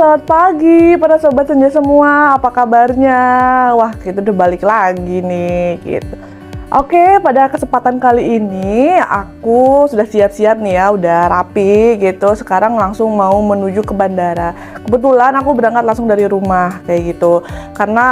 selamat pagi para sobat senja semua. Apa kabarnya? Wah, kita udah balik lagi nih gitu. Oke, pada kesempatan kali ini aku sudah siap-siap nih ya, udah rapi gitu. Sekarang langsung mau menuju ke bandara. Kebetulan aku berangkat langsung dari rumah kayak gitu. Karena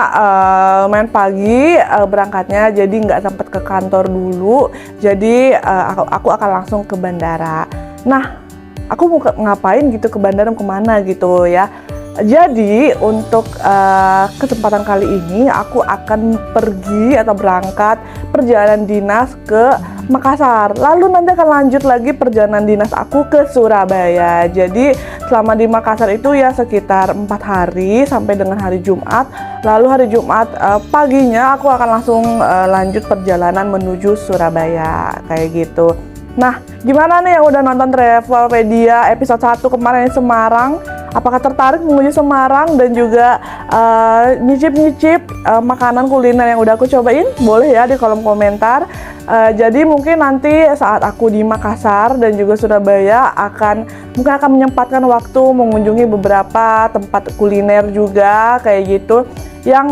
main pagi berangkatnya, jadi nggak sempat ke kantor dulu. Jadi aku akan langsung ke bandara. Nah, aku mau ngapain gitu ke bandara, kemana gitu ya. Jadi untuk kesempatan kali ini aku akan pergi atau berangkat perjalanan dinas ke Makassar. Lalu nanti akan lanjut lagi perjalanan dinas aku ke Surabaya. Jadi selama di Makassar itu ya sekitar 4 hari sampai dengan hari Jumat. Lalu hari Jumat paginya aku akan langsung lanjut perjalanan menuju Surabaya kayak gitu. Nah, gimana nih yang udah nonton Travelpedia episode 1 kemarin di Semarang? Apakah tertarik menuju Semarang dan juga nyicip-nyicip makanan kuliner yang udah aku cobain? Boleh ya di kolom komentar. Jadi mungkin nanti saat aku di Makassar dan juga Surabaya mungkin akan menyempatkan waktu mengunjungi beberapa tempat kuliner juga kayak gitu yang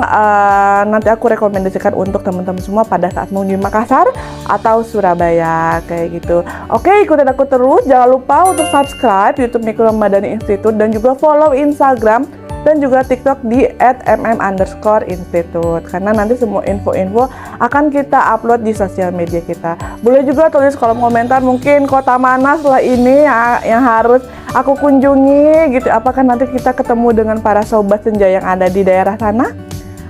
nanti aku rekomendasikan untuk teman-teman semua pada saat mengunjungi Makassar atau Surabaya kayak gitu. Oke, ikutin aku terus. Jangan lupa untuk subscribe YouTube Miko Ramadhani Institute dan juga follow Instagram dan juga TikTok di @mm_institute karena nanti semua info-info akan kita upload di sosial media kita. Boleh juga tulis kolom komentar mungkin kota mana setelah ini yang harus aku kunjungi gitu. Apakah nanti kita ketemu dengan para sobat senja yang ada di daerah sana?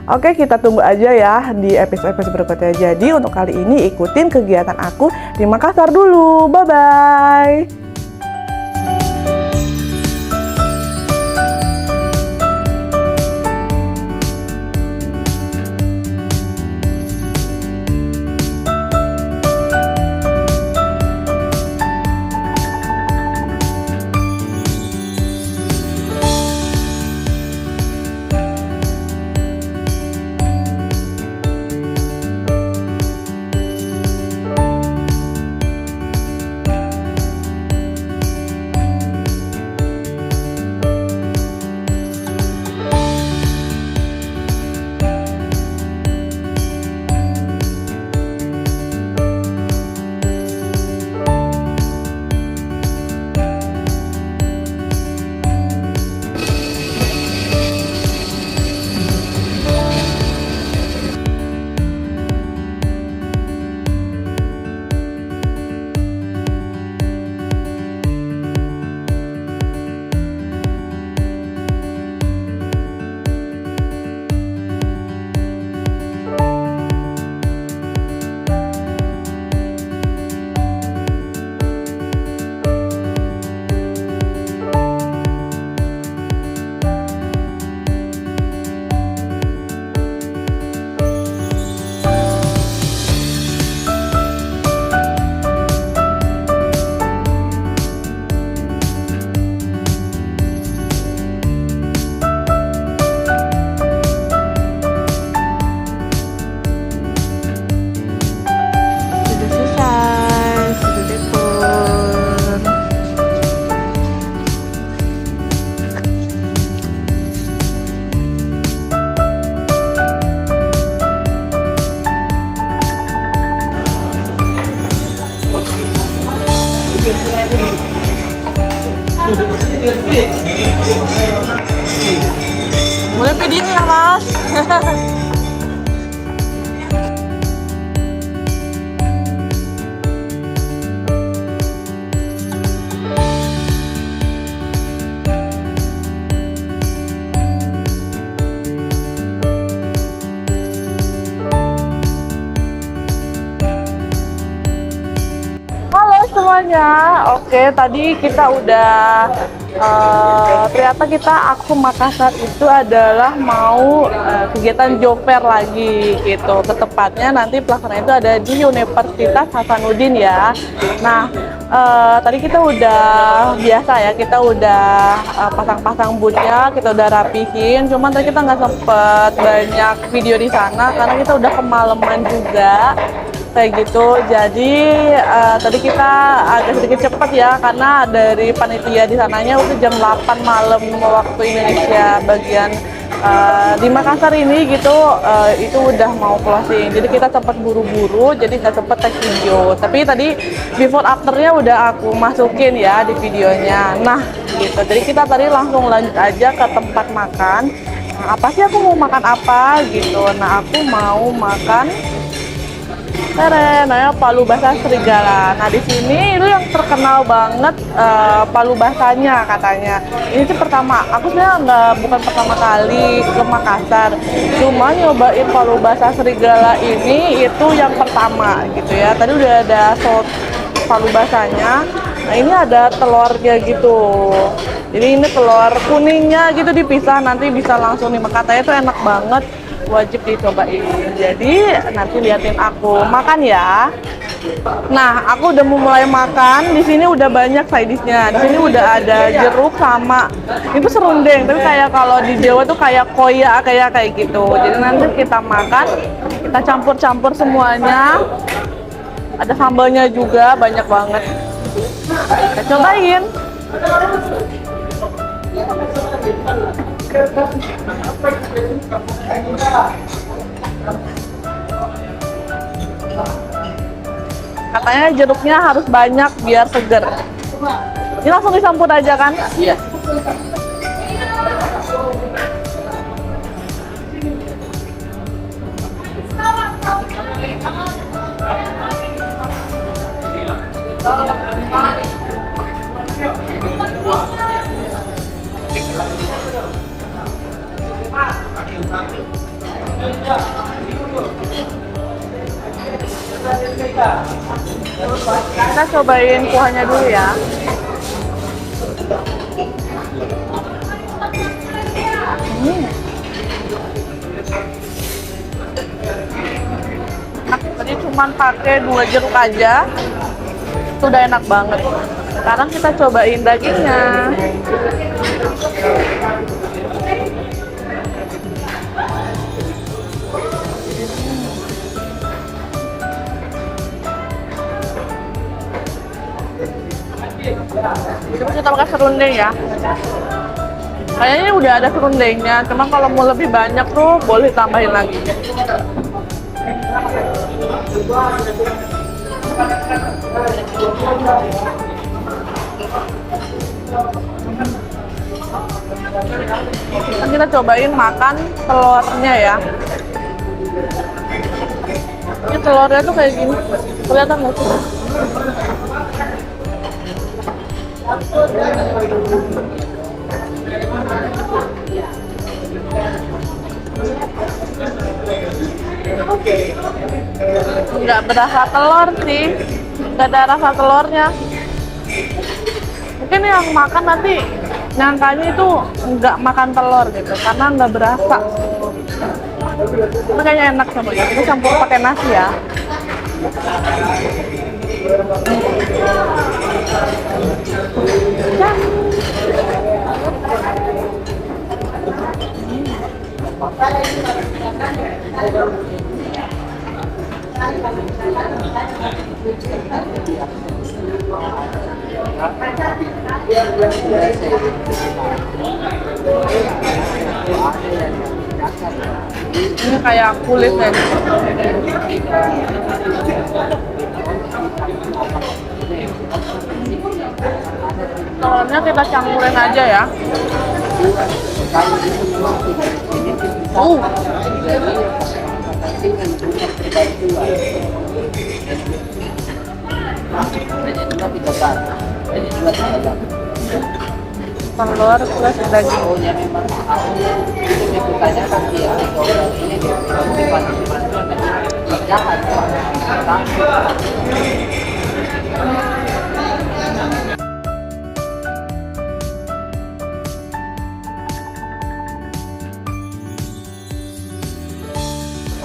Oke, kita tunggu aja ya di episode-episode berikutnya. Jadi untuk kali ini ikutin kegiatan aku di Makassar dulu. Bye-bye. Boleh video ya, Mas? Halo semuanya. Oke, tadi kita udah ternyata aku Makassar itu adalah mau kegiatan job fair lagi gitu. Ketepatnya nanti pelaksanaan itu ada di Universitas Hasanuddin ya. Nah, tadi kita udah biasa ya, kita udah pasang-pasang boothnya, kita udah rapihin. Cuman tadi kita nggak sempet banyak video di sana karena kita udah kemalaman juga. kayak gitu. Jadi tadi kita agak sedikit cepat ya karena dari panitia di sananya udah jam 8 malam waktu Indonesia bagian di Makassar ini gitu, itu udah mau closing. Jadi kita sempat buru-buru, jadi nggak sempet take video. Tapi tadi before afternya udah aku masukin ya di videonya. Nah gitu, jadi kita tadi langsung lanjut aja ke tempat makan. Nah, apa sih aku mau makan apa gitu? Nah aku mau makan namanya palu basah serigala. Nah di sini itu yang terkenal banget palu basahnya katanya. Ini sih pertama, aku sebenarnya bukan pertama kali ke Makassar, cuma nyobain palu basah serigala ini itu yang pertama gitu ya. Tadi udah ada palu basahnya. Nah ini ada telurnya gitu. Jadi ini telur kuningnya gitu dipisah, nanti bisa langsung dimakan. Katanya itu enak banget, wajib dicobain. Jadi nanti liatin aku makan ya. Nah, aku udah mulai makan. Di sini udah banyak side dish-nya. Di sini udah ada jeruk sama itu serundeng. Tapi kayak kalau di Jawa tuh kayak koya kayak gitu. Jadi nanti kita makan, kita campur-campur semuanya. Ada sambalnya juga banyak banget. Kita cobain. Katanya jeruknya harus banyak biar seger. Ini langsung dicampur aja kan? Iya. Kita cobain kuahnya dulu ya. Tadi cuman pakai 2 jeruk aja, itu udah enak banget. Sekarang kita cobain dagingnya. Coba kita pakai serundeng ya. Kayaknya udah ada serundengnya, cuma kalau mau lebih banyak tuh boleh tambahin lagi. Kan kita cobain makan telurnya ya. Ini telurnya tuh kayak gini, kelihatan nggak sih? Nggak berasa telur sih, nggak ada rasa telurnya. Mungkin yang makan nanti nyangkanya itu nggak makan telur gitu, karena nggak berasa. Tapi kayaknya enak sama ya. Kita campur pakai nasi ya. Ini kayak kulitnya. Telurnya kita campurin aja ya. Telur plus daging.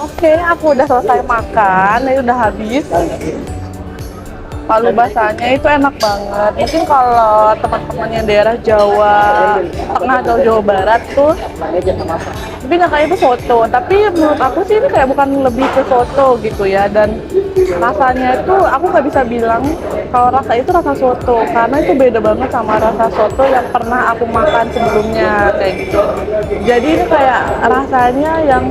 Oke, aku udah selesai makan, ini udah habis. Palu basahnya itu enak banget. Mungkin kalau teman-teman yang daerah Jawa Tengah atau Jawa Barat tuh, mungkin tapi nyangka itu foto. Tapi menurut aku sih ini kayak bukan lebih ke foto gitu ya, dan rasanya itu aku nggak bisa bilang kalau rasa itu rasa soto, karena itu beda banget sama rasa soto yang pernah aku makan sebelumnya kayak gitu. Jadi ini kayak rasanya yang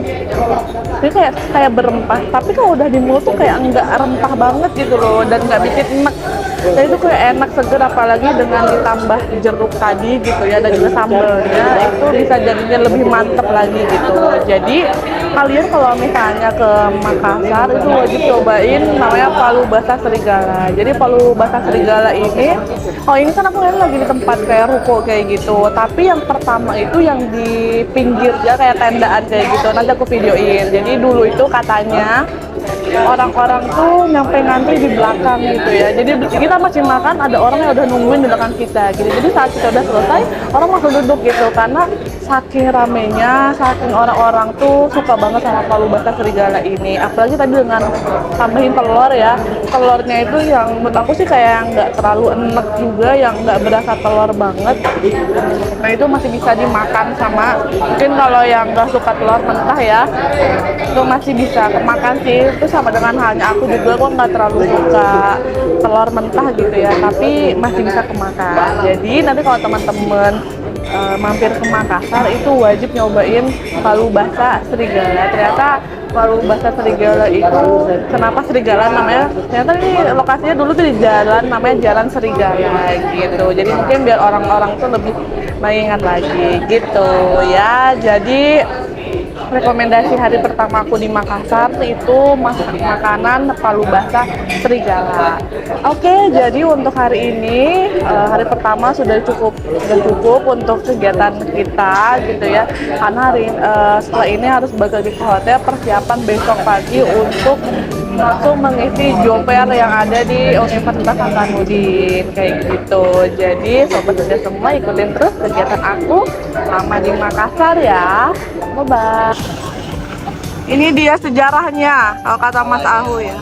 ini kayak berempah, tapi kalau udah di mulut tuh kayak nggak rempah banget gitu loh, dan nggak bikin enek. Dan itu kayak enak seger, apalagi dengan ditambah jeruk tadi gitu ya, dan juga sambelnya itu bisa jadinya lebih mantep lagi gitu. Jadi kalian kalau misalnya ke Makassar itu wajib cobain namanya palu basah serigala. Jadi palu basah serigala ini, oh ini kan aku lagi di tempat kayak ruko kayak gitu, tapi yang pertama itu yang di pinggir ya, kayak tendaan kayak gitu, nanti aku videoin. Jadi dulu itu katanya orang-orang tuh nyampe ngantri di belakang gitu ya, jadi kita masih makan, ada orang yang udah nungguin di belakang kita gitu. Jadi saat kita udah selesai, orang langsung duduk gitu, karena saking ramenya, saking orang-orang tuh suka banget sama palu basah serigala ini. Apalagi tadi dengan tambahin telur ya, telurnya itu yang menurut aku sih kayak nggak terlalu enek juga, yang nggak berasa telur banget. Nah itu masih bisa dimakan sama, mungkin kalau yang nggak suka telur mentah ya, itu masih bisa kemakan sih. Itu sama dengan halnya aku juga, kok nggak terlalu suka telur mentah gitu ya, tapi masih bisa kemakan. Jadi nanti kalau teman-teman mampir ke Makassar itu wajib nyobain palu basah serigala. Ternyata palu basah serigala itu, kenapa serigala namanya? Ternyata ini lokasinya dulu tuh di jalan, namanya Jalan Serigala gitu. Jadi mungkin biar orang-orang tuh lebih mengingat lagi gitu ya. Jadi rekomendasi hari pertama aku di Makassar itu masak makanan palu basah serigala. Oke, jadi untuk hari ini hari pertama sudah cukup untuk kegiatan kita gitu ya. Karena setelah ini harus balik lagi ke hotel, persiapan besok pagi untuk langsung mengisi job fair yang ada di Universitas Hasanuddin kayak gitu. Jadi sobat kerja semua ikutin terus kegiatan aku selama di Makassar ya. Bye-bye. Ini dia sejarahnya kalau kata Mas Ahu ya.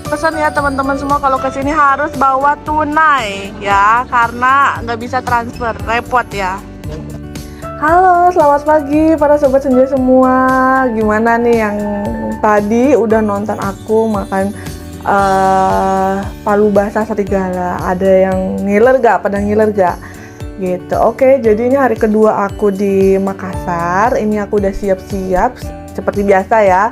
Pesan ya teman-teman semua, kalau kesini harus bawa tunai ya, karena nggak bisa transfer, repot ya. Halo, selamat pagi para sobat senja semua. Gimana nih yang tadi udah nonton aku makan palu basah serigala? Ada yang ngiler gak? Pada ngiler gak? Gitu. Oke, jadi ini hari kedua aku di Makassar. Ini aku udah siap-siap seperti biasa ya.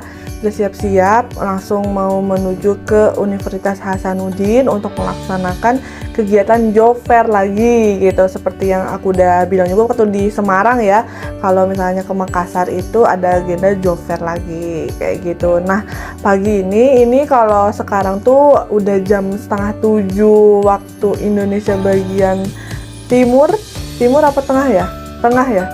Udah siap-siap langsung mau menuju ke Universitas Hasanuddin untuk melaksanakan kegiatan job fair lagi gitu. Seperti yang aku udah bilang juga waktu di Semarang ya, kalau misalnya ke Makassar itu ada agenda job fair lagi kayak gitu. Nah pagi ini kalau sekarang tuh udah jam 6:30 waktu Indonesia bagian timur apa tengah ya? Tengah ya?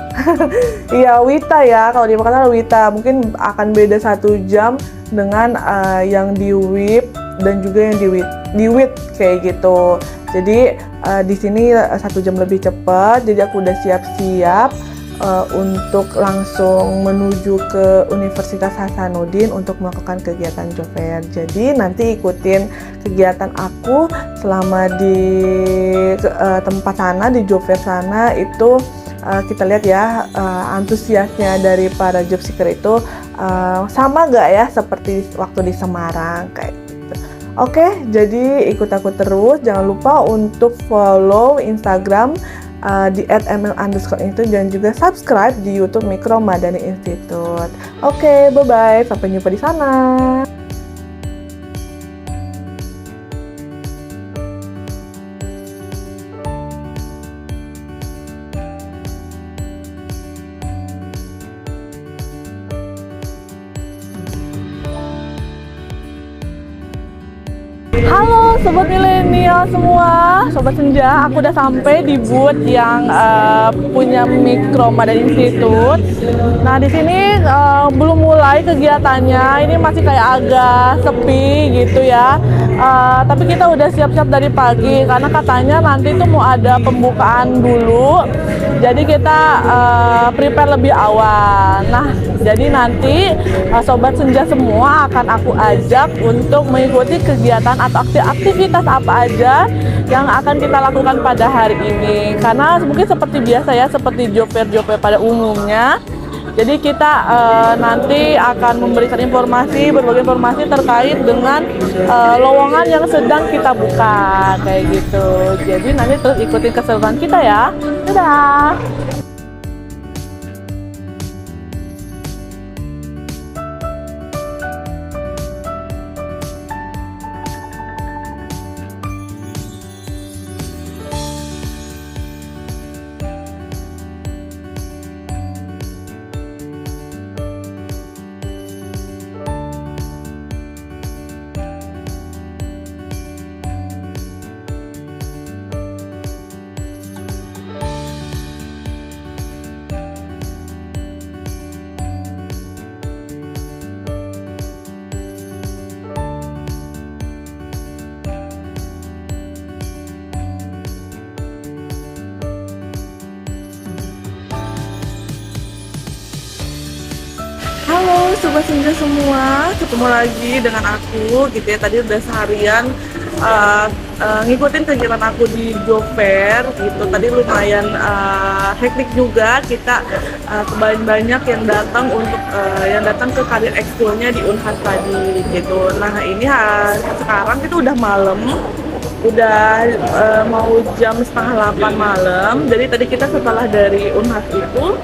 Iya, Wita ya, kalau di Makassar Wita. Mungkin akan beda 1 jam dengan yang di WIB dan juga yang di WIT kayak gitu. Jadi di sini 1 jam lebih cepat. Jadi aku udah siap-siap untuk langsung menuju ke Universitas Hasanuddin untuk melakukan kegiatan job fair. Jadi nanti ikutin kegiatan aku selama di tempat sana, di job fair sana itu. Kita lihat ya antusiasnya dari para job seeker itu sama gak ya seperti waktu di Semarang kayak gitu. Oke, jadi ikut aku terus. Jangan lupa untuk follow Instagram di @ml_itu dan juga subscribe di YouTube Mikro Madani Institute. Oke, bye-bye. Sampai jumpa di sana. Halo sobat milenial semua, sobat senja, aku udah sampai di booth yang punya Mikro Madani Institute. Nah di sini belum mulai kegiatannya, ini masih kayak agak sepi gitu ya. Tapi kita udah siap-siap dari pagi karena katanya nanti tuh mau ada pembukaan dulu. Jadi kita prepare lebih awal. Nah, jadi nanti sobat senja semua akan aku ajak untuk mengikuti kegiatan atau aktivitas apa aja yang akan kita lakukan pada hari ini. Karena mungkin seperti biasa ya, seperti job fair pada umumnya. Jadi kita nanti akan memberikan informasi, berbagai informasi terkait dengan lowongan yang sedang kita buka kayak gitu. Jadi nanti terus ikutin keseruan kita ya. Dadah. Halo Sobat Senja semua, ketemu lagi dengan aku gitu ya. Tadi udah seharian ngikutin kegiatan aku di job fair gitu. Tadi lumayan hektik juga, kita banyak yang datang untuk yang datang ke Career Expo-nya di Unhas tadi gitu. Nah ini sekarang itu udah malam, udah mau jam setengah 8 malam. Jadi tadi kita setelah dari Unhas itu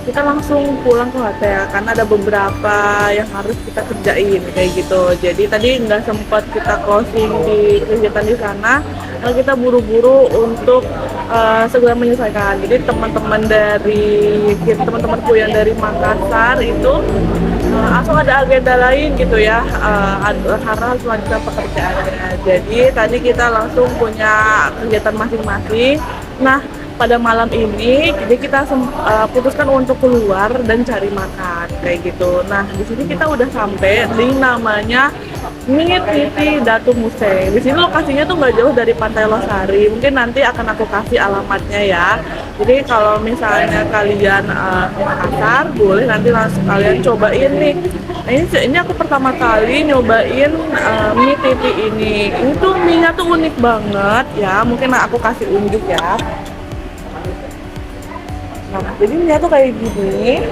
kita langsung pulang ke hotel karena ada beberapa yang harus kita kerjain kayak gitu. Jadi tadi nggak sempat kita closing di kegiatan di sana karena kita buru-buru untuk segera menyelesaikan. Jadi teman-temanku yang dari Makassar itu langsung ada agenda lain gitu ya, karena harus melanjutkan pekerjaannya. Jadi tadi kita langsung punya kegiatan masing-masing. Nah pada malam ini jadi kita putuskan untuk keluar dan cari makan kayak gitu. Nah di sini kita udah sampai di namanya Mie Titi Datu Museng. Di sini lokasinya tuh nggak jauh dari Pantai Losari. Mungkin nanti akan aku kasih alamatnya ya. Jadi kalau misalnya kalian ke Makassar, boleh nanti langsung kalian cobain nih. Nah, ini aku pertama kali nyobain mie titi ini. Ini tuh mie-nya tuh unik banget ya. Mungkin aku kasih unjuk ya. Nah, jadi mie tuh kayak gini.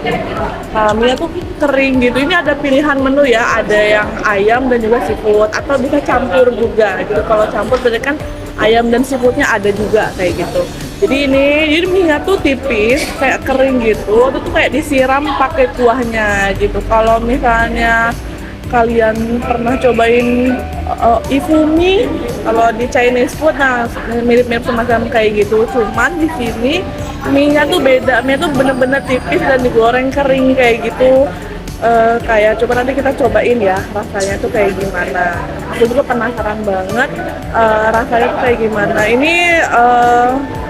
Nah, mie tuh kering gitu. Ini ada pilihan menu ya, ada yang ayam dan juga seafood, atau bisa campur juga gitu. Kalau campur berarti kan ayam dan seafoodnya ada juga kayak gitu. Jadi mie tuh tipis, kayak kering gitu. Itu tuh kayak disiram pakai kuahnya gitu. Kalau misalnya kalian pernah cobain ifumi, kalau di Chinese food, nah mirip-mirip semacam kayak gitu. Cuman di sini mie-nya tuh beda, mie tuh bener-bener tipis dan digoreng kering kayak gitu. Kayak coba nanti kita cobain ya rasanya tuh kayak gimana. Aku juga penasaran banget rasanya tuh kayak gimana. Ini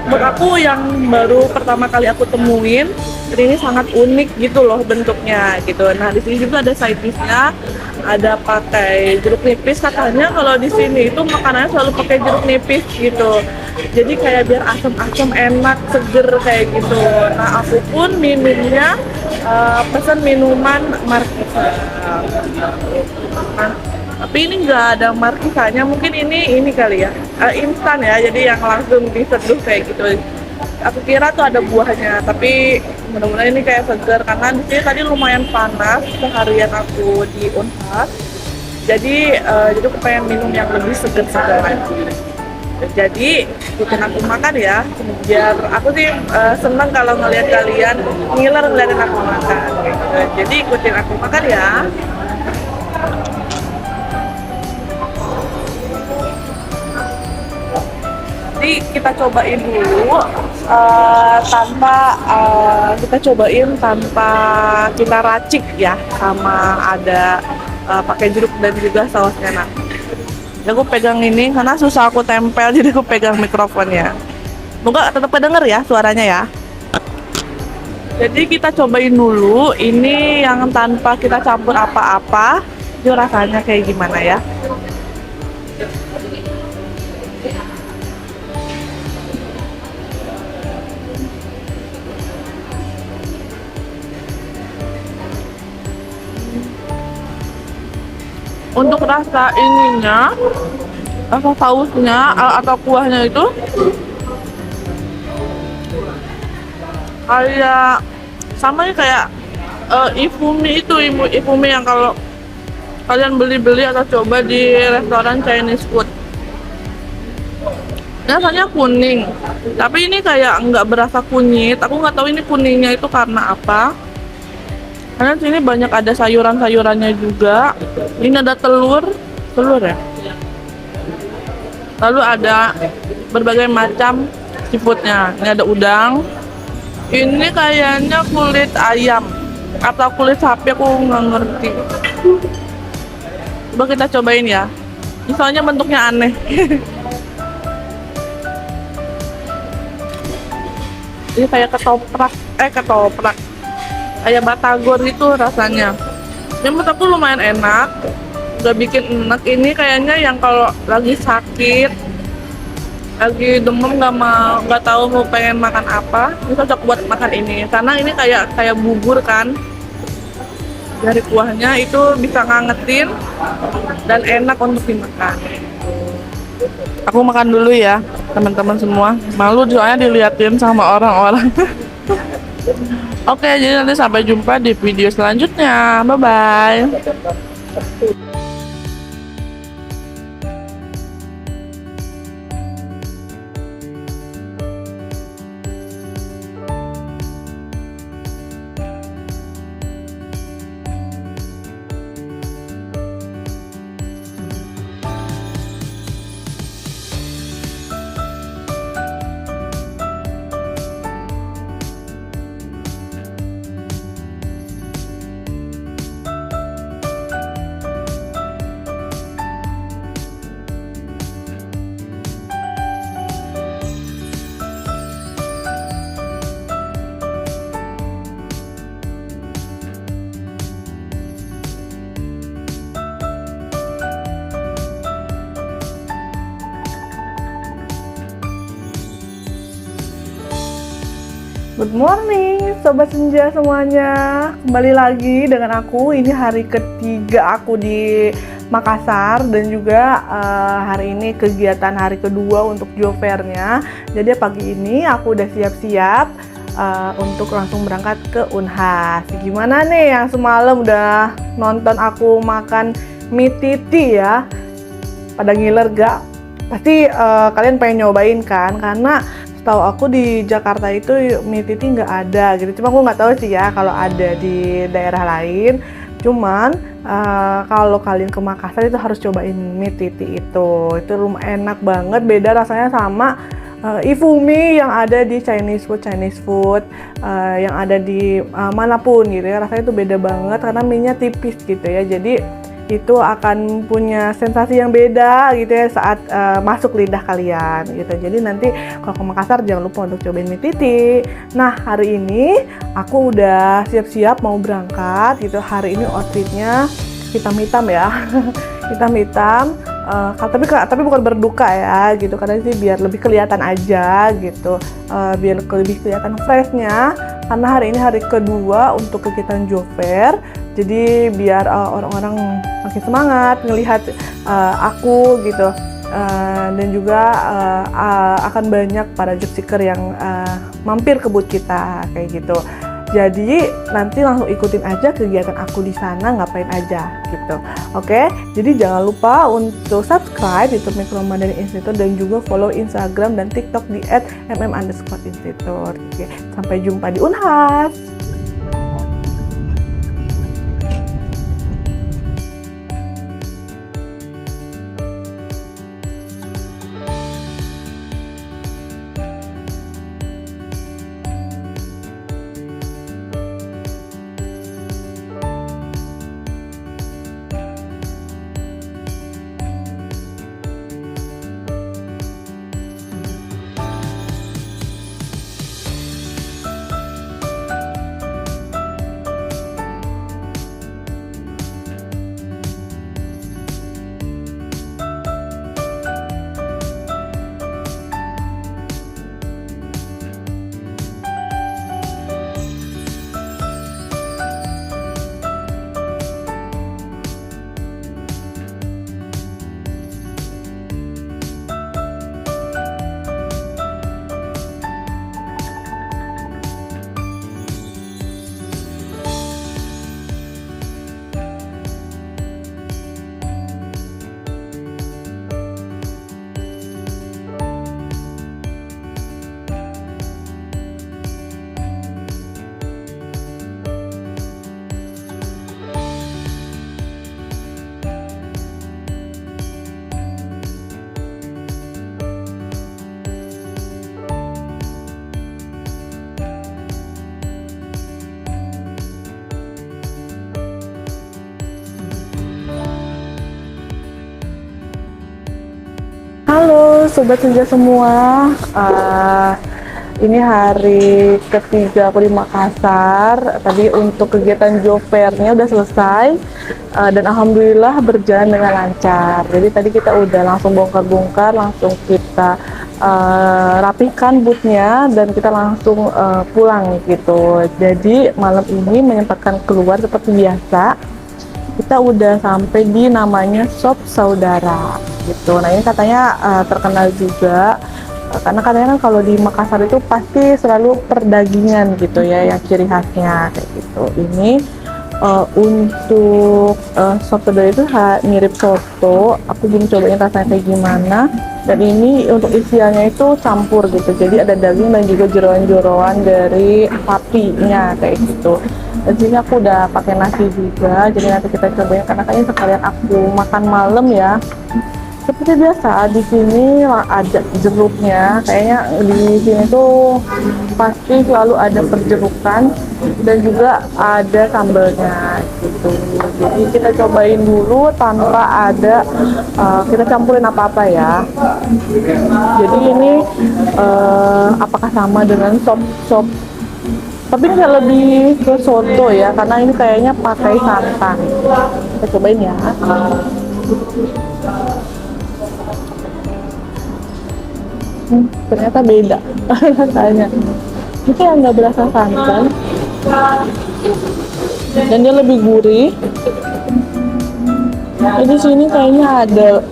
buat aku yang baru pertama kali aku temuin, jadi ini sangat unik gitu loh bentuknya gitu. Nah di sini juga ada side dish-nya, ada pakai jeruk nipis. Katanya kalau di sini itu makanannya selalu pakai jeruk nipis gitu. Jadi kayak biar asam-asam enak, seger kayak gitu. Nah aku pun minumnya pesan minuman markisa. Nah, tapi ini nggak ada markisanya, mungkin ini kali ya, instan ya, jadi yang langsung diseduh kayak gitu. Aku kira tuh ada buahnya, tapi mudah-mudahan ini kayak seger karena di sini tadi lumayan panas seharian aku di Unhas. Jadi aku pengen minum yang lebih seger-seger lagi. Jadi ikutin aku makan ya, biar aku sih seneng kalau ngeliat kalian ngiler ngeliatin aku makan gitu. Jadi ikutin aku makan ya. Jadi kita cobain dulu tanpa kita racik ya, sama ada pakai jeruk dan juga sausnya. Nah, aku pegang ini karena susah aku tempel, jadi aku pegang mikrofonnya. Semoga tetap kedenger ya suaranya ya. Jadi kita cobain dulu ini yang tanpa kita campur apa-apa, itu rasanya kayak gimana ya. Untuk rasa ininya, rasa sausnya atau kuahnya itu kayak sama nih, kayak Ifumi itu, Ifumi yang kalau kalian beli-beli atau coba di restoran Chinese food. Rasanya kuning, tapi ini kayak nggak berasa kunyit. Aku nggak tahu ini kuningnya itu karena apa. Karena sini banyak ada sayuran-sayurannya juga. Ini ada telur ya. Lalu ada berbagai macam seafoodnya. Ini ada udang. Ini kayaknya kulit ayam atau kulit sapi, aku nggak ngerti. Coba kita cobain ya. Misalnya bentuknya aneh. Ini kayak ketoprak, kayak batagor itu rasanya. Ini menurut aku lumayan enak, udah bikin enak. Ini kayaknya yang kalau lagi sakit, lagi demam, nggak tahu mau pengen makan apa, ini cocok buat makan ini. Karena ini kayak bubur kan, dari kuahnya itu bisa ngangetin dan enak untuk dimakan. Aku makan dulu ya, teman-teman semua. Malu soalnya diliatin sama orang-orang. Oke, jadi nanti sampai jumpa di video selanjutnya. Bye-bye. Good morning, Sobat Senja semuanya. Kembali lagi dengan aku. Ini hari ketiga aku di Makassar dan juga hari ini kegiatan hari kedua untuk job fair-nya. Jadi pagi ini aku udah siap-siap untuk langsung berangkat ke Unhas. Gimana nih yang semalam udah nonton aku makan mie titi ya? Pada ngiler gak? Pasti kalian pengen nyobain kan? Karena tahu aku di Jakarta itu mie titi nggak ada gitu. Cuma aku nggak tahu sih ya kalau ada di daerah lain. Cuman kalau kalian ke Makassar itu harus cobain mie titi itu. Itu lumayan enak banget. Beda rasanya sama Ifumi yang ada di Chinese food yang ada di manapun gitu ya. Rasanya itu beda banget karena mie-nya tipis gitu ya. Jadi itu akan punya sensasi yang beda gitu ya saat masuk lidah kalian gitu. Jadi nanti kalau ke Makassar jangan lupa untuk cobain mie titi. Nah, hari ini aku udah siap-siap mau berangkat gitu. Hari ini outfitnya hitam-hitam ya. Hitam-hitam, tapi bukan berduka ya gitu, karena sih biar lebih kelihatan aja gitu, biar lebih kelihatan freshnya. Karena hari ini hari kedua untuk kegiatan job fair. Jadi biar orang-orang makin semangat ngelihat aku gitu, dan juga akan banyak para job seeker yang mampir ke booth kita kayak gitu. Jadi nanti langsung ikutin aja kegiatan aku di sana ngapain aja gitu. Oke, jadi jangan lupa untuk subscribe YouTube Micro Mandarin Institute dan juga follow Instagram dan TikTok di @mm_institute. Oke, sampai jumpa di Unhas. Sobat Senja semua, ini hari ketiga aku di Makassar. Tadi untuk kegiatan job fair-nya udah selesai, dan alhamdulillah berjalan dengan lancar. Jadi tadi kita udah langsung bongkar-bongkar, langsung kita rapihkan booth-nya, dan kita langsung pulang gitu. Jadi malam ini menyempatkan keluar seperti biasa. Kita udah sampai di namanya Sop Saudara gitu. Nah ini katanya terkenal juga karena katanya kan kalau di Makassar itu pasti selalu perdagingan gitu ya, yang ciri khasnya kayak gitu. Ini untuk sop saudara itu mirip soto. Aku belum cobain rasanya kayak gimana. Dan ini untuk isiannya itu campur gitu. Jadi ada daging dan juga jeroan-jeroan dari sapinya kayak gitu. Dan sini aku udah pakai nasi juga. Jadi nanti kita cobain karena kayaknya sekalian aku makan malam ya. Seperti biasa di sini ada jeruknya. Kayaknya di sini tuh pasti selalu ada perjerukan dan juga ada sambelnya gitu. Jadi kita cobain dulu tanpa ada kita campurin apa-apa ya. Jadi ini apakah sama dengan sop? Tapi nggak lebih ke soto ya, karena ini kayaknya pakai santan. Kita cobain ya. Ternyata beda rasanya. Ini yang nggak berasa santan, dan dia lebih gurih. Di sini kayaknya ada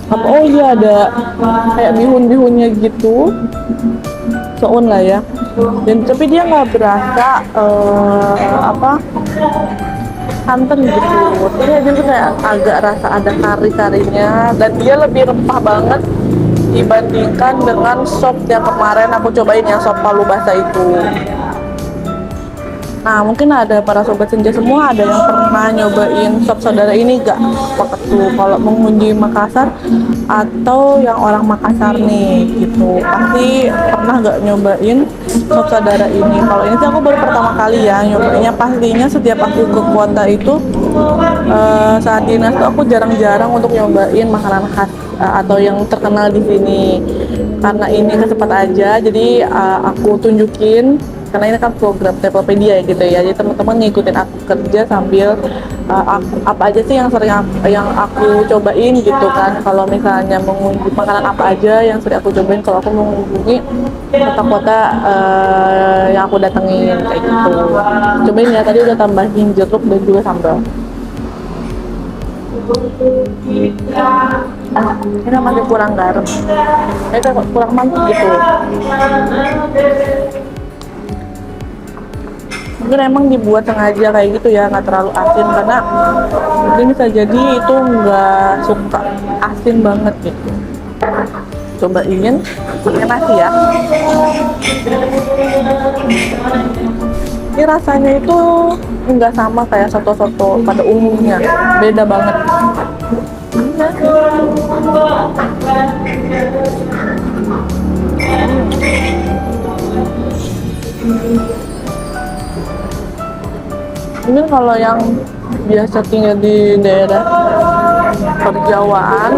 apa? Oh iya, ada kayak bihun-bihunnya gitu, soun lah ya. Dan tapi dia nggak berasa santan gitu. Ini aja tuh kayak agak rasa ada kari-karinya, dan dia lebih rempah banget dibandingkan dengan sop yang kemarin aku cobain, yang sop palu basah itu. Nah, mungkin ada para sobat senja semua ada yang pernah nyobain sop saudara ini gak? Waktu kalau mengunjungi Makassar atau yang orang Makassar nih gitu, pasti pernah gak nyobain sop saudara ini? Kalau ini sih aku baru pertama kali ya nyobainnya. Pastinya setiap aku ke kota itu saat dinas tuh aku jarang-jarang untuk nyobain makanan khas atau yang terkenal di sini. Karena ini kesempat aja, jadi aku tunjukin. Karena ini kan program Travelpedia ya gitu ya, jadi teman-teman ngikutin aku kerja sambil apa aja sih yang sering yang aku cobain gitu kan. Kalau misalnya mengunjungi makanan apa aja yang sering aku cobain kalau aku mengunjungi kota-kota yang aku datengin kayak gitu. Cobain ya, tadi udah tambahin jeruk dan juga sambal. Ini masih kurang garam, kurang mantap gitu. Mungkin emang dibuat sengaja kayak gitu ya, nggak terlalu asin, karena mungkin bisa jadi itu nggak suka asin banget gitu. Cobain pakai nasi ya. Ini rasanya itu nggak sama kayak soto-soto pada umumnya, beda banget. Mungkin kalau yang biasa tinggal di daerah perjawaan,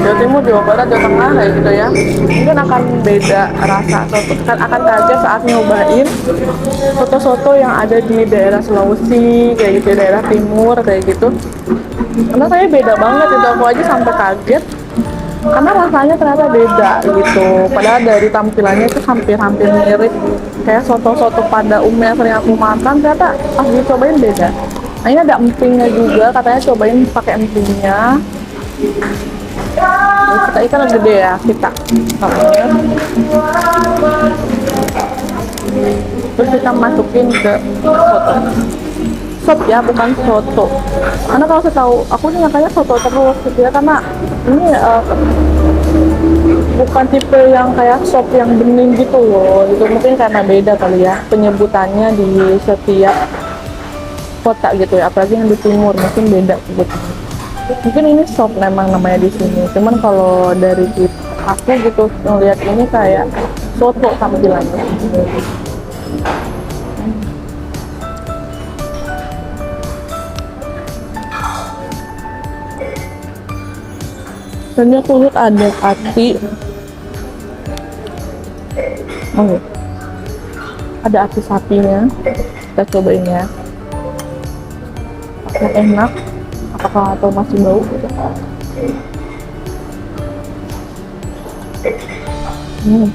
Jawa Timur, Jawa Barat, Jawa Tengah kayak gitu ya, mungkin akan beda rasa, kan akan kaget saat nyobain soto-soto yang ada di daerah Sulawesi kayak gitu, daerah timur kayak gitu. Karena saya beda banget itu, aku aja sampai kaget karena rasanya ternyata beda gitu. Padahal dari tampilannya itu hampir-hampir mirip kayak soto-soto pada umumnya sering aku makan, ternyata pas dicobain beda. Nah ini ada empingnya juga, katanya cobain pakai empingnya. Kita ikan gede ya, kita terus kita masukin ke soto. Sop ya, bukan soto. Karena kalau saya tahu, aku nih nyangkanya soto terus gitu ya, karena ini bukan tipe yang kayak sop yang bening gitu loh. Itu mungkin karena beda kali ya penyebutannya di setiap kota gitu ya, apalagi yang di timur mungkin beda sebutannya. Mungkin ini sop memang namanya di sini. Cuman kalau dari aku gitu ngeliat ini kayak soto tampilannya. Dan aku lihat ada ati. Oh, iya. Ada ati sapinya. Kita cobain ya. Apakah enak? Apakah atau masih bau? Hmm.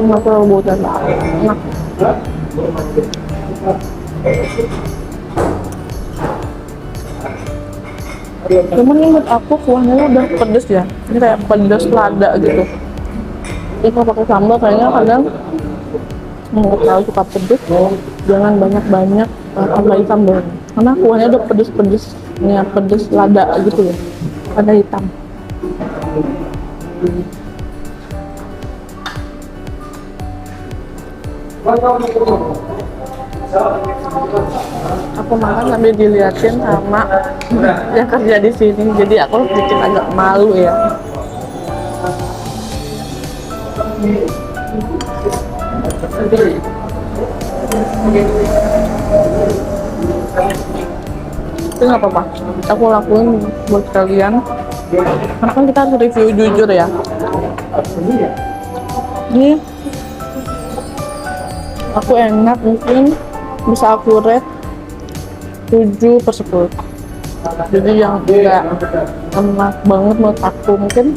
Masih bau dan enak. Cuman menurut aku kuahnya udah pedes ya. Ini kayak pedes lada gitu. Jadi kalau pakai sambal kayaknya kadang nggak terlalu suka pedes, jangan banyak-banyak tambahin sambal. Karena kuahnya udah pedes-pedes, ya pedes lada gitu ya, lada hitam. Aku makan sambil diliatin sama yang kerja di sini, jadi aku sedikit agak malu ya. Itu nggak apa-apa, aku lakuin buat kalian karena kan kita harus review jujur ya. Ini aku enak, mungkin bisa aku rate 7/10. Jadi yang enggak enak banget menurut aku, mungkin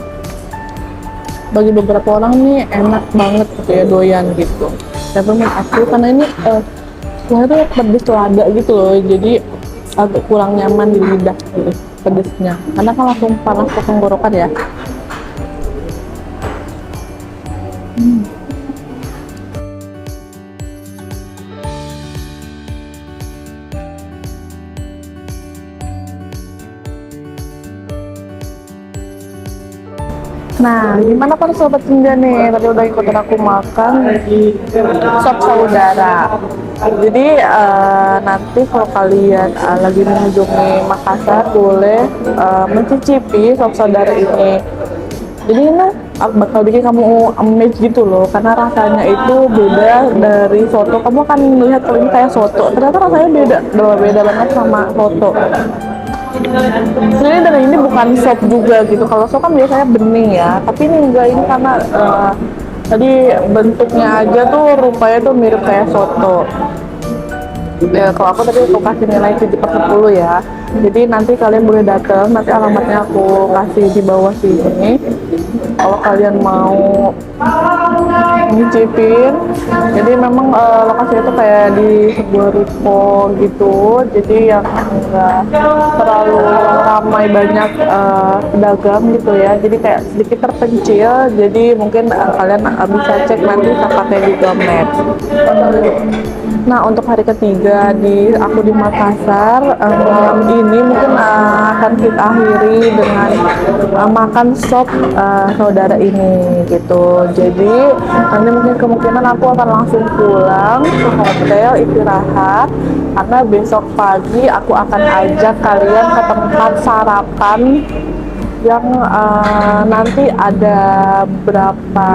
bagi beberapa orang nih enak banget gitu ya, doyan gitu. Tapi menurut aku karena ini kuahnya tuh pedes lada gitu loh, jadi agak kurang nyaman di lidah gitu pedesnya, karena kan langsung panas ke tenggorokan ya. Nah, gimana kan sobat senja nih? Tadi udah ikutin aku makan di sop saudara. Jadi nanti kalau kalian lagi mengunjungi Makassar, boleh mencicipi sop saudara ini. Jadi ini bakal bikin kamu amazed gitu loh, karena rasanya itu beda dari soto. Kamu akan melihat kalau ini kayak soto, ternyata rasanya beda banget sama soto. Sebenarnya dari ini bukan sop juga gitu. Kalau sop kan biasanya bening ya, tapi ini enggak, ini karena tadi bentuknya aja tuh rupanya tuh mirip kayak soto. Ya, kalau aku tadi aku kasih nilai 7/10 ya. Jadi nanti kalian boleh datang, nanti alamatnya aku kasih di bawah sini. Kalau kalian mau nyicipin, jadi memang lokasinya tuh kayak di sebuah ruko gitu, jadi yang enggak terlalu ramai, banyak pedagang gitu ya, jadi kayak sedikit terpencil. Jadi mungkin kalian bisa cek nanti pakai Google Maps. Nah, untuk hari ketiga aku di Makassar, malam ini mungkin akan kita akhiri dengan makan sop saudara ini gitu. Jadi nanti mungkin kemungkinan aku akan langsung pulang ke hotel istirahat, karena besok pagi aku akan ajak kalian ke tempat sarapan yang nanti ada berapa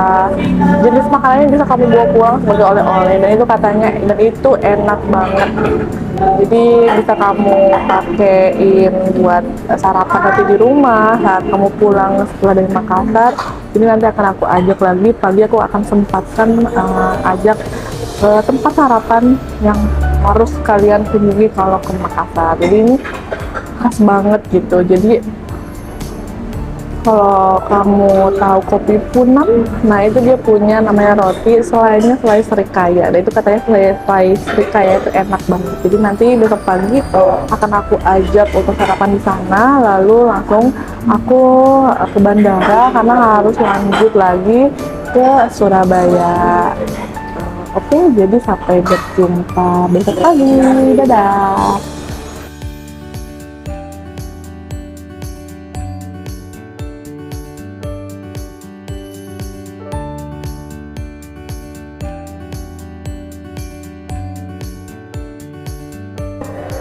jenis makanan yang bisa kamu bawa pulang sebagai oleh-oleh, dan itu katanya itu enak banget. Jadi bisa kamu pakein buat sarapan nanti di rumah saat kamu pulang setelah dari Makassar. Jadi nanti akan aku ajak lagi pagi, aku akan sempatkan ajak ke tempat sarapan yang harus kalian kunjungi kalau ke Makassar. Jadi ini khas banget gitu. Jadi kalau kamu tahu kopi Punan, nah itu dia punya namanya roti selainnya selai serikaya. Dan itu katanya selai serikaya itu enak banget. Jadi nanti besok pagi akan aku ajak untuk sarapan di sana, lalu langsung aku ke bandara karena harus lanjut lagi ke Surabaya. Oke, jadi sampai berjumpa besok pagi. Dadah.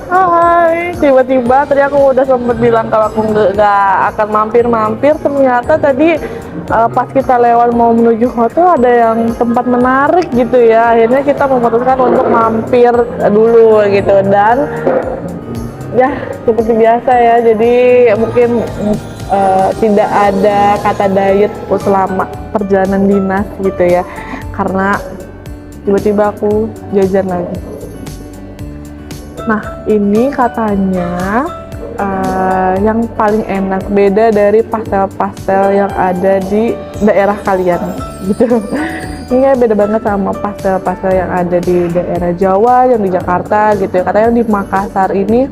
Hai, tiba-tiba tadi aku udah sempet bilang kalau aku nggak akan mampir-mampir. Ternyata tadi pas kita lewat mau menuju hotel ada yang tempat menarik gitu ya. Akhirnya kita memutuskan untuk mampir dulu gitu, dan ya seperti biasa ya. Jadi mungkin tidak ada kata diet selama perjalanan dinas gitu ya, karena tiba-tiba aku jajan lagi. Nah, ini katanya yang paling enak, beda dari pastel-pastel yang ada di daerah kalian gitu. Ini beda banget sama pastel-pastel yang ada di daerah Jawa, yang di Jakarta gitu ya. Katanya di Makassar ini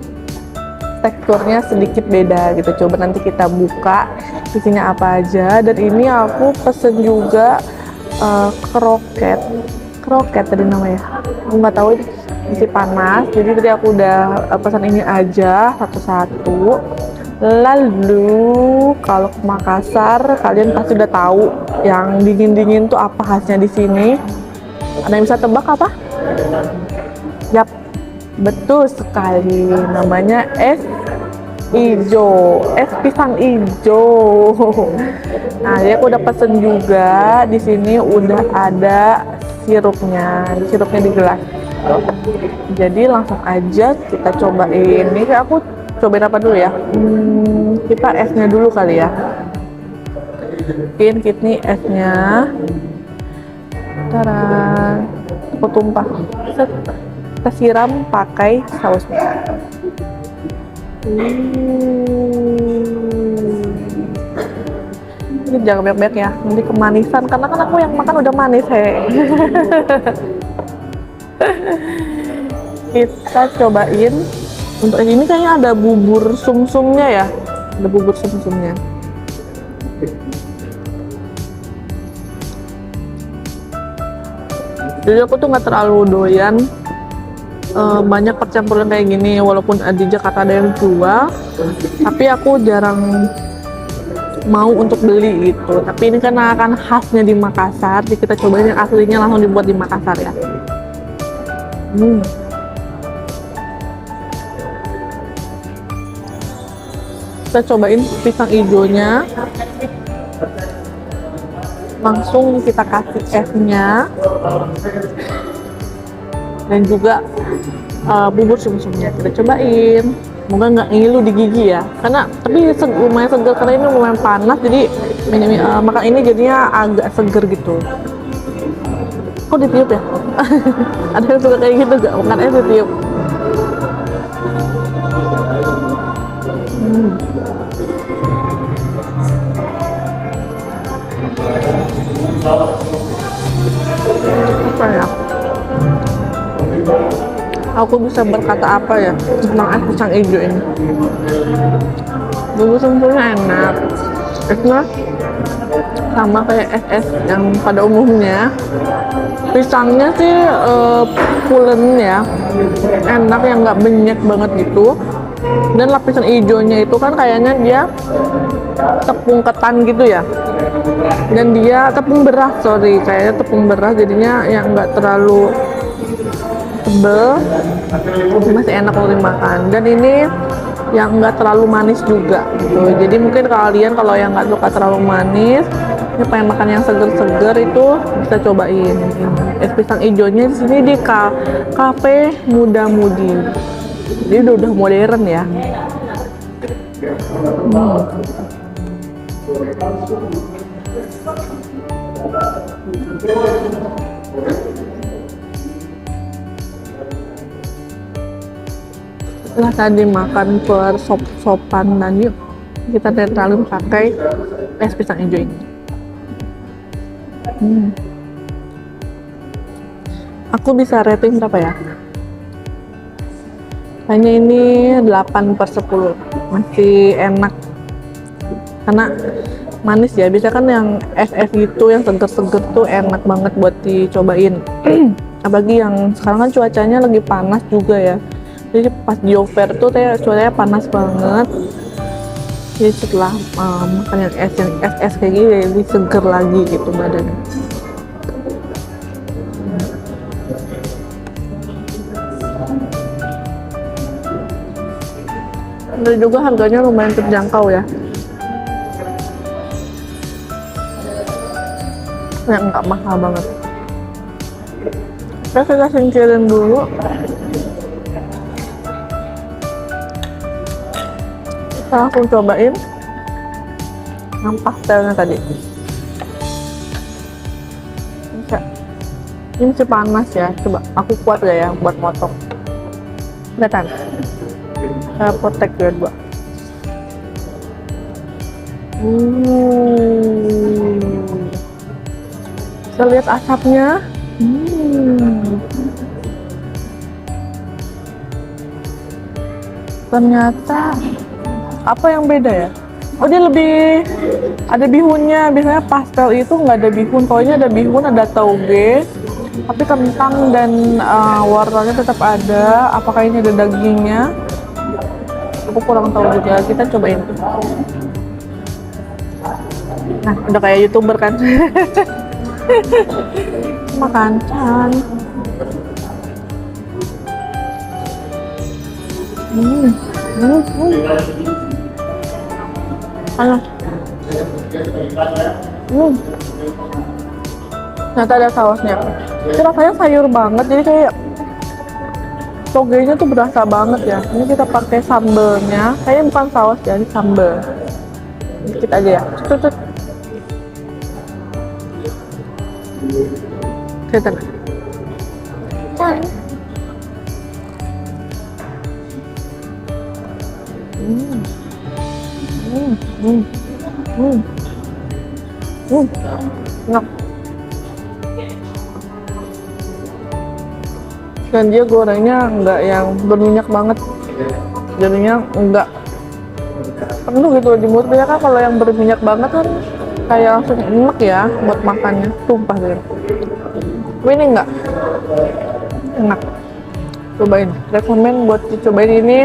teksturnya sedikit beda gitu. Coba nanti kita buka isinya apa aja. Dan ini aku pesen juga kroket tadi namanya. Aku nggak tahu isi panas, jadi tadi aku udah pesan ini aja satu-satu. Lalu kalau ke Makassar kalian pasti udah tahu yang dingin-dingin tuh apa khasnya di sini. Ada yang bisa tebak apa? Yap, betul sekali, namanya es ijo, es pisang ijo. Nah, jadi aku udah pesen juga. Di sini udah ada sirupnya di gelas. Jadi langsung aja kita cobain. Ini aku cobain apa dulu ya? Kita esnya dulu kali ya. Mungkin nih esnya. Tara, aku tumpah. Kita siram pakai sausnya. Ini jangan banyak-banyak ya, nanti kemanisan, karena kan aku yang makan udah manis Kita cobain. Untuk ini kayaknya ada bubur sumsumnya ya, ada bubur sumsumnya. Jadi aku tuh nggak terlalu doyan banyak percampuran kayak gini, walaupun di Jakarta ada yang jual, tapi aku jarang mau untuk beli gitu. Tapi ini karena akan khasnya di Makassar, jadi kita cobain yang aslinya langsung dibuat di Makassar ya. Kita cobain pisang hijaunya, langsung kita kasih esnya dan juga bubur sum-sumnya. Kita cobain, semoga nggak ngilu di gigi ya, karena tapi lumayan seger karena ini lumayan panas, jadi makan ini jadinya agak seger gitu. Kok ditiup ya? Ada yang suka kayak gitu gak? Makan es ditiup. Apa ya? Aku bisa berkata apa ya tentang es pisang hijau ini? Bubur sumsumnya enak, esnya sama kayak es yang pada umumnya. Pisangnya sih pulen ya, enak, yang nggak banyak banget gitu. Dan lapisan hijaunya itu kan kayaknya dia tepung ketan gitu ya, dan dia tepung beras, kayaknya tepung beras, jadinya yang nggak terlalu tebel, masih enak untuk dimakan. Dan ini yang nggak terlalu manis juga gitu, jadi mungkin kalian kalau yang nggak suka terlalu manis, ini pengen makan yang seger-seger, itu bisa cobain es pisang hijaunya di sini di Cafe Muda Mudi. Jadi udah modern ya. Setelah tadi makan per sopan, dan yuk kita netralin pakai es pisang hijau ini. Aku bisa rating berapa ya? Kayaknya ini 8/10, masih enak karena manis ya. Biasa kan yang es gitu, yang seger-seger tuh enak banget buat dicobain. Apalagi yang sekarang kan cuacanya lagi panas juga ya, jadi pas di Jover tuh cuacanya panas banget. Jadi setelah makan yang es kayak gini, jadi seger lagi gitu badannya. Dan juga harganya lumayan terjangkau ya. Ya nggak mahal banget. Kita singkirin dulu. Kita langsung cobain yang pastelnya tadi. Ini masih panas ya. Coba aku kuat gak ya buat motong. Kelihatan. Potek dua. Kita lihat asapnya. Ternyata apa yang beda ya? Oh, dia lebih ada bihunnya. Biasanya pastel itu nggak ada bihun. Kalau ini ada bihun, ada tauge, tapi kentang dan wortelnya tetap ada. Apakah ini ada dagingnya? Aku kurang tahu juga. Kita cobain. Nah, udah kayak YouTuber kan? Makan can. Panas. Ternyata ada sausnya. Ini rasanya sayur banget, jadi kayak togenya tuh berasa banget ya. Ini kita pakai sambelnya. Kayaknya bukan saus ya, ini sambel. Dikit aja ya. Tutut. Kelihatan. Can. Enak. Dan dia gorengnya nggak yang berminyak banget, jadinya nggak penuh gitu di mulut. Biasanya kan kalau yang berminyak banget kan kayak langsung enak ya buat makannya, tumpah gitu. Tapi ini nggak, enak. Cobain, rekomen buat dicobain ini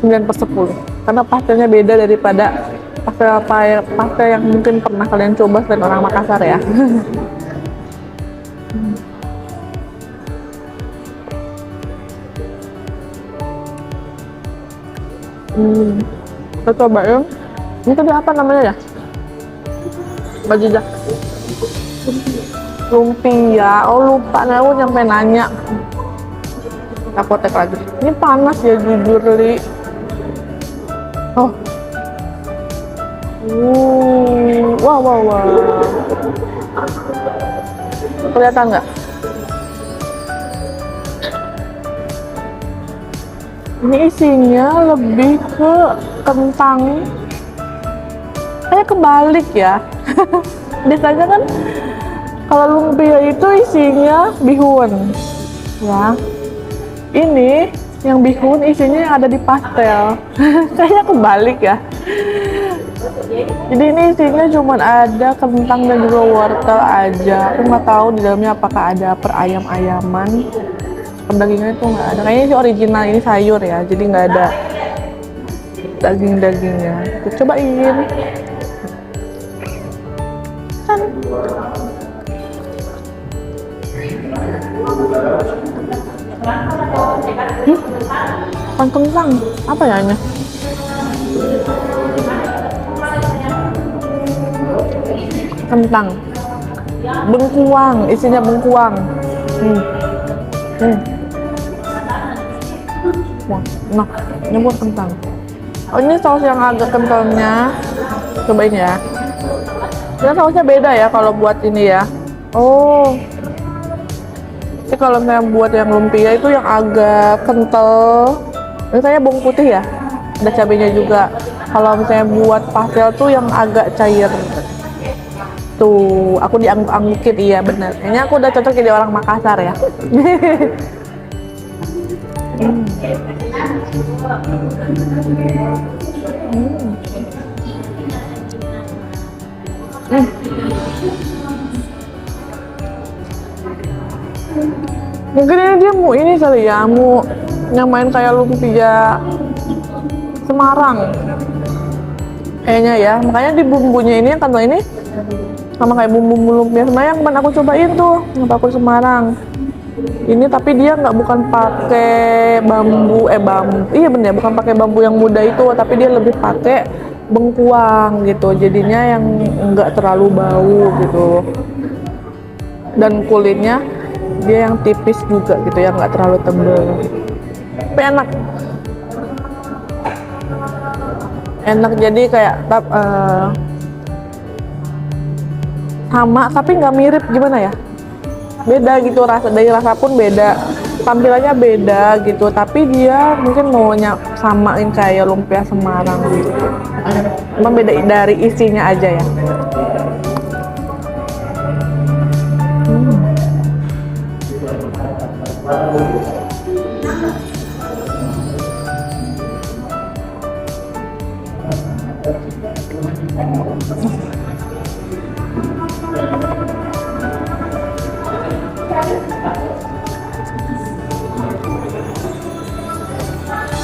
9/10 karena pastelnya beda daripada pastel yang mungkin pernah kalian coba selain orang Makassar ya. Kita coba ya. Ini tadi apa namanya ya? Bajijak. Lumpia. Oh lupa, aku nyampe nanya. Kita potek lagi. Ini panas ya jujur li. Oh. Wow. Kelihatan nggak? Ini isinya lebih ke kentang. Kayak kebalik ya. Biasanya kan kalau lumpia itu isinya bihun. Ya. Ini yang bihun isinya yang ada di pastel. Kayaknya kebalik ya. Jadi ini isinya cuma ada kentang dan juga wortel aja. Aku nggak tahu di dalamnya apakah ada perayam-ayaman. Dagingnya itu nggak ada. Kayaknya sih original ini sayur ya. Jadi nggak ada daging-dagingnya. Kita cobain. Kan. Kentang. Apa ya ini? Kentang, bengkuang, isinya bengkuang. Wah, nah, nyebut kentang. Oh ini saus yang agak kentalnya. Cobain ya. Dan sausnya beda ya kalau buat ini ya. Oh, jadi kalau misalnya buat yang lumpia itu yang agak kental. Misalnya bawang putih ya. Ada cabenya juga. Kalau misalnya buat pastel tuh yang agak cair. Tuh, aku diangguk-anggukin, iya bener. Kayaknya aku udah cocok jadi orang Makassar ya. Mungkin ini dia mau ini kali ya, mau nyamain kayak lumpia Semarang. Kayaknya ya, makanya di bumbunya ini yang kentang ini sama kayak bumbu lumpia Semarang yang kemarin aku cobain tuh, yang aku Semarang. Ini tapi dia nggak bukan pakai bambu, iya bener, bukan pakai bambu yang muda itu, tapi dia lebih pakai bengkuang gitu. Jadinya yang nggak terlalu bau gitu. Dan kulitnya dia yang tipis juga gitu ya, nggak terlalu tebal. Tapi enak jadi kayak sama tapi nggak mirip, gimana ya, beda gitu, dari rasa pun beda, tampilannya beda gitu, tapi dia mungkin maunya samain kayak lumpia Semarang gitu, cuma beda dari isinya aja ya.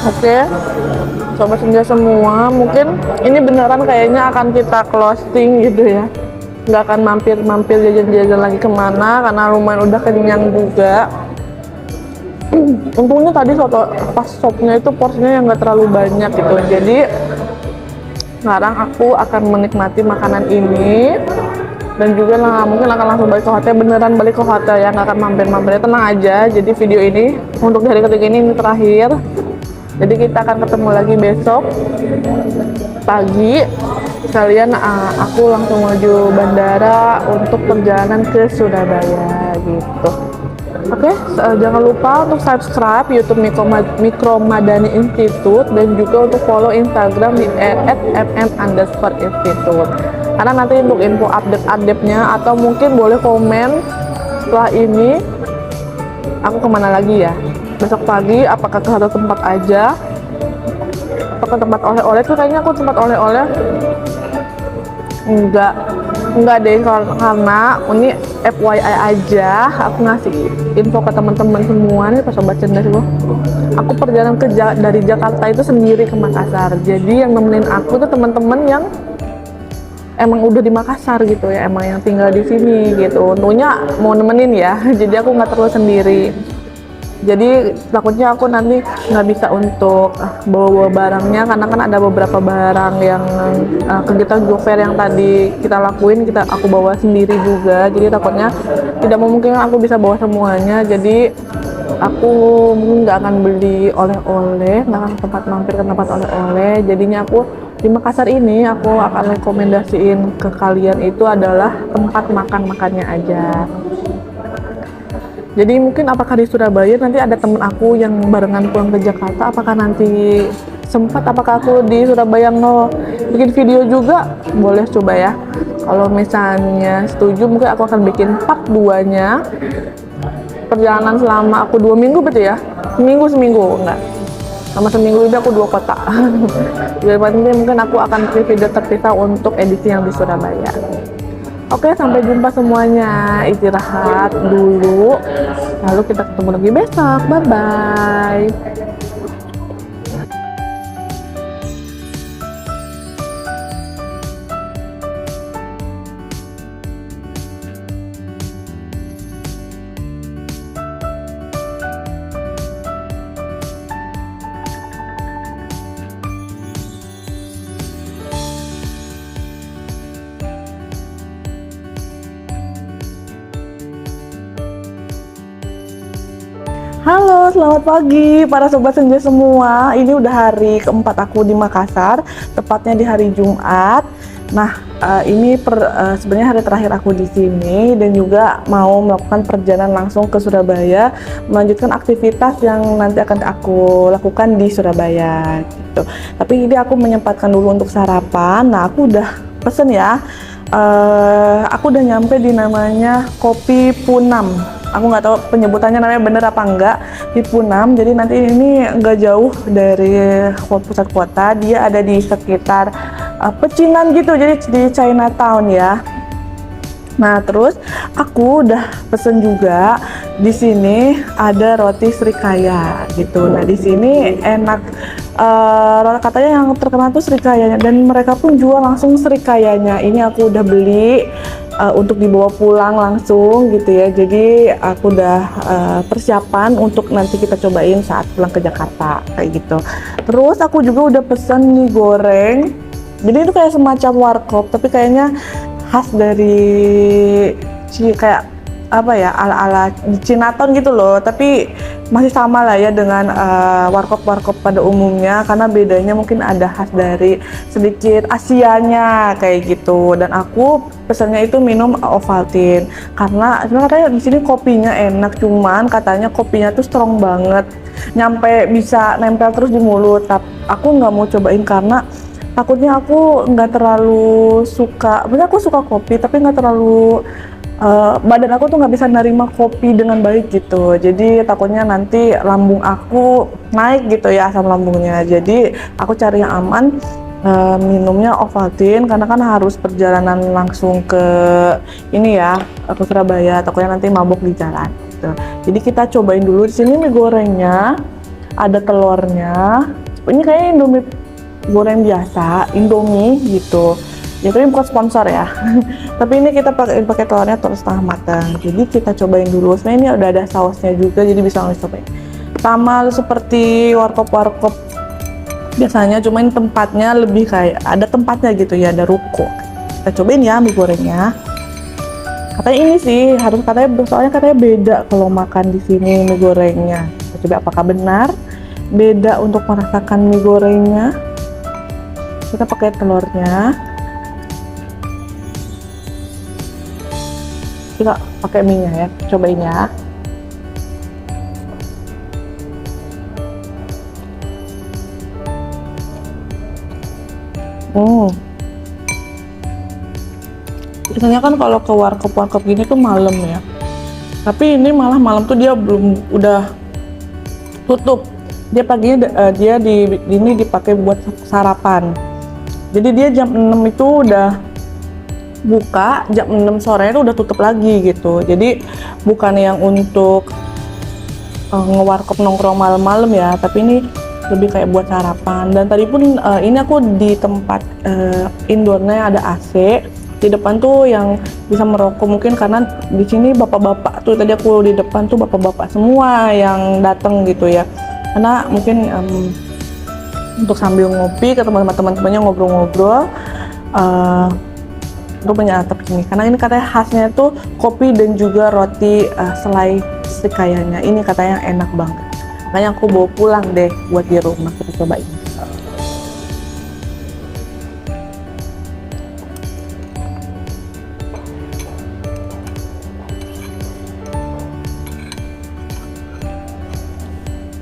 Oke, sobat senja semua, mungkin ini beneran kayaknya akan kita closing gitu ya, nggak akan mampir jajan-jajan lagi kemana karena lumayan udah kenyang juga. Untungnya tadi pas sopnya itu porsinya yang nggak terlalu banyak gitu, jadi sekarang aku akan menikmati makanan ini dan juga mungkin akan langsung balik ke hotel, beneran balik ke hotel ya, nggak akan mampir-mampir. Tenang aja, jadi video ini untuk hari ketiga ini terakhir. Jadi kita akan ketemu lagi besok pagi. Sekalian aku langsung menuju bandara untuk perjalanan ke Surabaya gitu. Oke, jangan lupa untuk subscribe YouTube Mikro Madani Institute dan juga untuk follow Instagram di @mm_institute. Karena nanti untuk info update-nya atau mungkin boleh komen setelah ini aku kemana lagi ya. Besok pagi apakah ke satu tempat aja atau ke tempat oleh-oleh tuh, kayaknya aku tempat oleh-oleh enggak deh, karena ini FYI aja, aku ngasih info ke teman-teman semua nih pas sobat cerdas loh. Aku perjalanan dari Jakarta itu sendiri ke Makassar, jadi yang nemenin aku tuh teman-teman yang emang udah di Makassar gitu ya, emang yang tinggal di sini gitu. Untungnya mau nemenin ya, jadi aku nggak terlalu sendiri. Jadi takutnya aku nanti nggak bisa untuk bawa barangnya, karena kan ada beberapa barang yang kegiatan job fair yang tadi kita lakuin, aku bawa sendiri juga. Jadi takutnya tidak memungkinkan aku bisa bawa semuanya. Jadi aku mungkin nggak akan beli oleh-oleh, nggak akan mampir ke tempat oleh-oleh. Jadinya aku di Makassar ini aku akan rekomendasiin ke kalian itu adalah tempat makan-makannya aja. Jadi mungkin apakah di Surabaya nanti ada temen aku yang barengan pulang ke Jakarta, apakah nanti sempat, apakah aku di Surabaya mau bikin video juga, boleh coba ya. Kalau misalnya setuju, mungkin aku akan bikin part 2-nya perjalanan selama aku 2 minggu, berarti ya, seminggu enggak, sama seminggu ini aku 2 kota. Jadi mungkin aku akan bikin video terpisah untuk edisi yang di Surabaya. Oke, sampai jumpa semuanya. Istirahat dulu. Lalu kita ketemu lagi besok. Bye-bye. Halo, selamat pagi para sobat senja semua. Ini udah hari keempat aku di Makassar, tepatnya di hari Jumat. Nah, ini sebenarnya hari terakhir aku di sini dan juga mau melakukan perjalanan langsung ke Surabaya, melanjutkan aktivitas yang nanti akan aku lakukan di Surabaya gitu. Tapi ini aku menyempatkan dulu untuk sarapan. Nah, aku udah pesen ya. Aku udah nyampe di namanya Kopi Punam. Aku nggak tahu penyebutannya namanya bener apa enggak, di Punam. Jadi nanti ini nggak jauh dari pusat kota, dia ada di sekitar pecinan gitu, jadi di Chinatown ya. Nah, terus aku udah pesen juga, di sini ada roti Srikaya gitu. Nah, di sini enak, katanya yang terkenal tuh Srikayanya, dan mereka pun jual langsung Srikayanya. Ini aku udah beli untuk dibawa pulang langsung gitu ya. Jadi aku udah persiapan untuk nanti kita cobain saat pulang ke Jakarta kayak gitu. Terus aku juga udah pesen mie goreng. Jadi itu kayak semacam warkop tapi kayaknya khas dari kayak apa ya, ala-ala di Cinaton gitu loh, tapi masih sama lah ya dengan warkop-warkop pada umumnya, karena bedanya mungkin ada khas dari sedikit Asianya kayak gitu. Dan aku pesannya itu minum Ovaltine karena sebenarnya katanya di sini kopinya enak, cuman katanya kopinya tuh strong banget, nyampe bisa nempel terus di mulut. Tapi aku nggak mau cobain karena takutnya aku nggak terlalu suka, bener aku suka kopi tapi nggak terlalu badan aku tuh nggak bisa nerima kopi dengan baik gitu. Jadi takutnya nanti lambung aku naik gitu ya, asam lambungnya. Jadi aku cari yang aman, minumnya Ovaltine karena kan harus perjalanan langsung ke ini ya, ke Surabaya. Takutnya nanti mabuk di jalan gitu. Jadi kita cobain dulu. Di sini mie gorengnya ada telurnya. Ini kayaknya Indomie goreng biasa, Indomie gitu. Ya tapi bukan sponsor ya. Tapi ini kita pakai telurnya telur setengah matang. Jadi kita cobain dulu. Sebenarnya ini udah ada sausnya juga, jadi bisa langsung cobain. Sama seperti warkop-warkop biasanya, cuma ini tempatnya lebih kayak ada tempatnya gitu ya, ada ruko. Kita cobain ya mie gorengnya. Katanya ini sih harus, soalnya katanya beda kalau makan di sini mie gorengnya. Kita coba apakah benar beda untuk merasakan mie gorengnya. Kita pakai telurnya. Kita pakai mie-nya ya, cobain ya. Biasanya kan kalau ke warkop-warkop gini tuh malam ya. Tapi ini malah malam tuh dia udah tutup. Dia paginya ini dipakai buat sarapan. Jadi dia jam 6 itu udah buka, jam 6 sore itu udah tutup lagi gitu. Jadi bukan yang untuk ngewarkop nongkrong malam-malam ya, tapi ini lebih kayak buat sarapan. Dan tadi pun ini aku di tempat indoornya ada AC. Di depan tuh yang bisa merokok, mungkin karena di sini bapak-bapak tuh, tadi aku di depan tuh bapak-bapak semua yang datang gitu ya. Karena mungkin untuk sambil ngopi ketemu sama teman-temannya, ngobrol-ngobrol. Itu punya atap ini karena ini katanya khasnya tuh kopi dan juga roti selai serikayanya. Ini katanya enak banget, makanya aku bawa pulang deh buat di rumah. Kita cobain.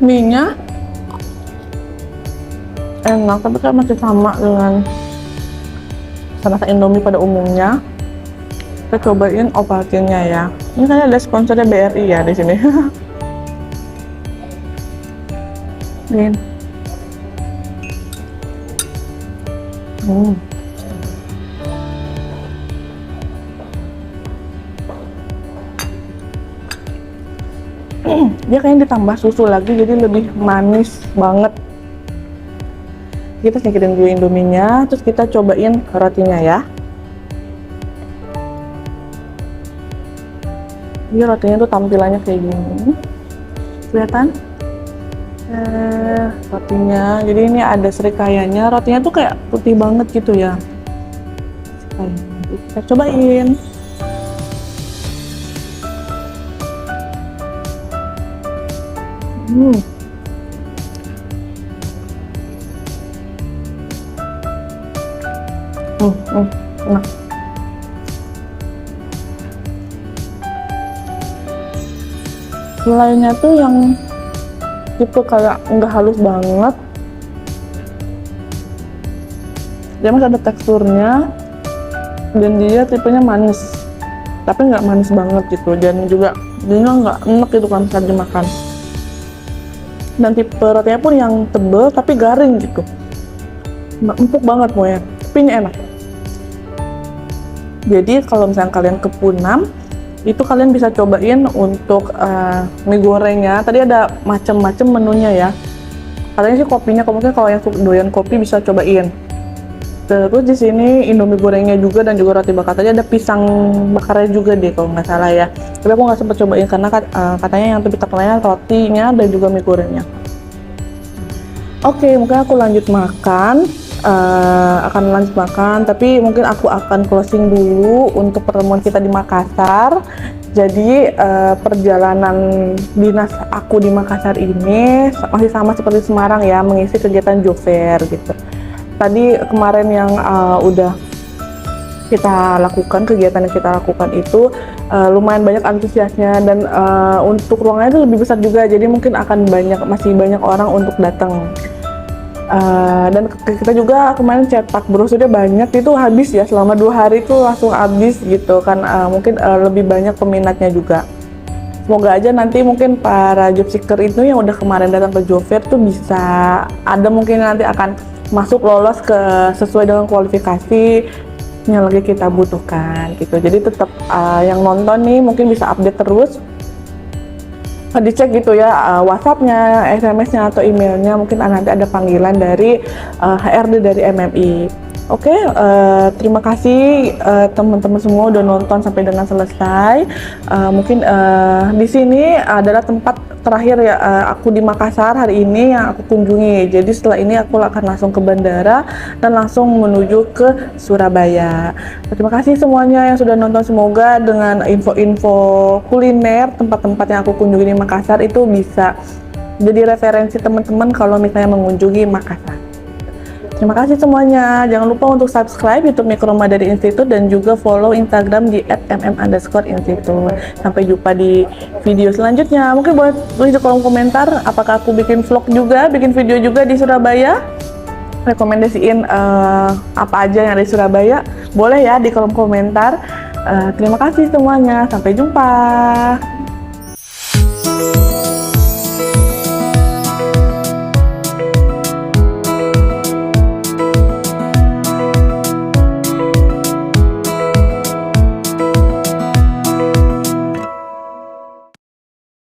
Mie-nya enak tapi kan masih sama dengan rasa Indomie pada umumnya. Kita cobain Ovaltine-nya ya. Ini kan ada sponsornya BRI ya di sini. Nih. Dia kayaknya ditambah susu lagi jadi lebih manis banget. Kita singkirin dulu Indominya, terus kita cobain rotinya ya. Ini rotinya tuh tampilannya kayak gini, kelihatan? Rotinya, jadi ini ada serikayanya. Rotinya tuh kayak putih banget gitu ya. Kita cobain. Enak. Selainya tuh yang tipe kayak nggak halus banget, dia masih ada teksturnya, dan dia tipenya manis tapi nggak manis banget gitu, dan juga dia nggak enek gitu kan saat dimakan. Dan tipe rotinya pun yang tebel tapi garing gitu, nggak empuk banget pokoknya, tapi ini enak. Jadi kalau misalnya kalian ke Punan, itu kalian bisa cobain untuk mie gorengnya. Tadi ada macam-macam menunya ya. Katanya sih kopinya, mungkin kalau yang doyan kopi bisa cobain. Terus di sini Indomie gorengnya juga dan juga roti bakar. Tadi ada pisang bakarnya juga deh kalau nggak salah ya. Tapi aku nggak sempet cobain karena katanya yang lebih terkenalnya rotinya dan juga mie gorengnya. Oke, mungkin aku lanjut makan. Akan lanjut makan, tapi mungkin aku akan closing dulu untuk pertemuan kita di Makassar. Jadi perjalanan dinas aku di Makassar ini masih sama seperti Semarang ya, mengisi kegiatan job fair gitu. Tadi kemarin yang udah kita lakukan, kegiatan yang kita lakukan itu lumayan banyak antusiasnya, dan untuk ruangannya itu lebih besar juga, jadi mungkin akan masih banyak orang untuk datang. Dan kita juga kemarin cetak brosurnya banyak, itu habis ya, selama 2 hari itu langsung habis gitu kan. Mungkin lebih banyak peminatnya juga. Semoga aja nanti mungkin para job seeker itu yang udah kemarin datang ke job fair tuh bisa ada, mungkin nanti akan masuk lolos ke sesuai dengan kualifikasi yang lagi kita butuhkan gitu. Jadi tetap yang nonton nih mungkin bisa update terus, dicek gitu ya WhatsApp-nya, SMS-nya atau emailnya, mungkin nanti ada panggilan dari HRD dari MMI. Oke, terima kasih teman-teman semua udah nonton sampai dengan selesai. Mungkin di sini adalah tempat terakhir ya aku di Makassar hari ini yang aku kunjungi. Jadi setelah ini aku akan langsung ke bandara dan langsung menuju ke Surabaya. Terima kasih semuanya yang sudah nonton. Semoga dengan info-info kuliner tempat-tempat yang aku kunjungi di Makassar itu bisa jadi referensi teman-teman kalau misalnya mengunjungi Makassar. Terima kasih semuanya. Jangan lupa untuk subscribe YouTube Mikroma dari Institut dan juga follow Instagram di @mm_institut. Sampai jumpa di video selanjutnya. Mungkin boleh tulis di kolom komentar apakah aku bikin vlog juga, bikin video juga di Surabaya. Rekomendasiin apa aja yang ada di Surabaya. Boleh ya di kolom komentar. Terima kasih semuanya. Sampai jumpa.